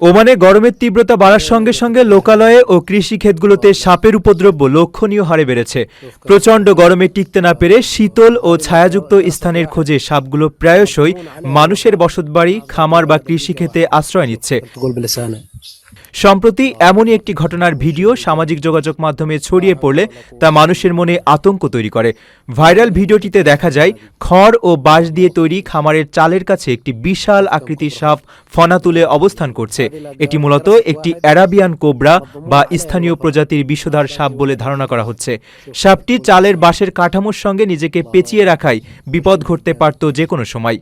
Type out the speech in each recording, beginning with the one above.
ওমানে গরমের তীব্রতা বাড়ার সঙ্গে সঙ্গে লোকালয়ে ও কৃষি ক্ষেতগুলোতে সাপের উপদ্রব লক্ষণীয় হারে বেড়েছে। প্রচণ্ড গরমে টিকতে না পেরে শীতল ও ছায়াযুক্ত স্থানের খোঁজে সাপগুলো প্রায়শই মানুষের বসতবাড়ি, খামার বা কৃষিক্ষেতে আশ্রয় নিচ্ছে। সম্প্রতি এমনই একটি ঘটনার ভিডিও সামাজিক যোগাযোগ মাধ্যমে ছড়িয়ে পড়লে তা মানুষের মনে আতঙ্ক তৈরি করে। ভাইরাল ভিডিওটিতে দেখা যায় খড় ও বাঁশ দিয়ে তৈরি খামারের চালের কাছে একটি বিশাল আকৃতির সাপ ফনা তুলে অবস্থান করছে। এটি মূলত একটি অ্যারাবিয়ান কোবরা বা স্থানীয় প্রজাতির বিষধর সাপ বলে ধারণা করা হচ্ছে। সাপটি চালের বাঁশের কাঠামোর সঙ্গে নিজেকে পেঁচিয়ে রাখায় বিপদ ঘটতে পারত যে কোনো সময়।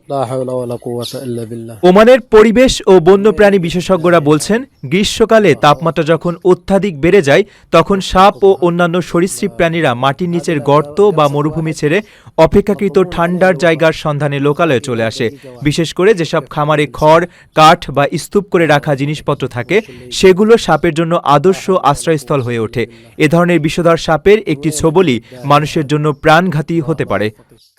ওমানের পরিবেশ ও বন্যপ্রাণী বিশেষজ্ঞরা বলছেন, গ্রীষ্মকালে তাপমাত্রা যখন অত্যাধিক বেড়ে যায় তখন সাপ ও অন্যান্য সরীসৃপ প্রাণীরা মাটির নিচের গর্ত বা মরুভূমি ছেড়ে অপেক্ষাকৃত ঠান্ডার জায়গার সন্ধানে লোকালয়ে চলে আসে। বিশেষ করে যেসব খামারে খড়, কাঠ বা স্তূপ করে রাখা জিনিসপত্র থাকে সেগুলো সাপের জন্য আদর্শ আশ্রয়স্থল হয়ে ওঠে। এ ধরনের বিষধর সাপের একটি ছোবলই মানুষের জন্য প্রাণঘাতী হতে পারে।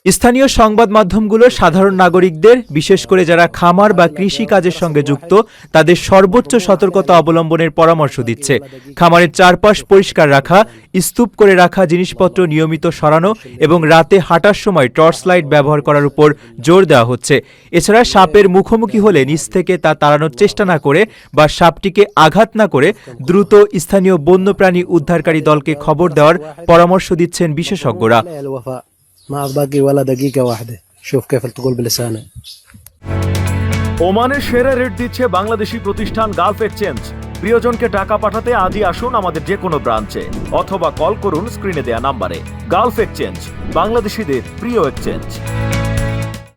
স্থানীয় সংবাদ মাধ্যমগুলো সাধারণ নাগরিকদের, বিশেষ করে যারা খামার বা কৃষি কাজের সঙ্গে যুক্ত, তাদের সর্বোচ্চ সতর্কতা অবলম্বনের পরামর্শ দিচ্ছে। খামারের চারপাশ পরিষ্কার রাখা, স্তূপ করে রাখা জিনিসপত্র নিয়মিত সরানো এবং রাতে হাঁটার সময় টর্চ লাইট ব্যবহার করার উপর জোর দেওয়া হচ্ছে। এছাড়া সাপের মুখোমুখি হলে নিচ থেকে তা তাড়ানোর চেষ্টা না করে বা সাপটিকে আঘাত না করে দ্রুত স্থানীয় বন্যপ্রাণী উদ্ধারকারী দলকে খবর দেওয়ার পরামর্শ দিচ্ছেন বিশেষজ্ঞরা। ওমানের সেরা রেট দিচ্ছে বাংলাদেশি প্রতিষ্ঠান গালফ এক্সচেঞ্জ। প্রিয়জনকে টাকা পাঠাতে আজই আসুন আমাদের যে কোনো ব্রাঞ্চে অথবা কল করুন স্ক্রিনে দেয়া নাম্বারে। গালফ এক্সচেঞ্জ, বাংলাদেশিদের প্রিয় এক্সচেঞ্জ।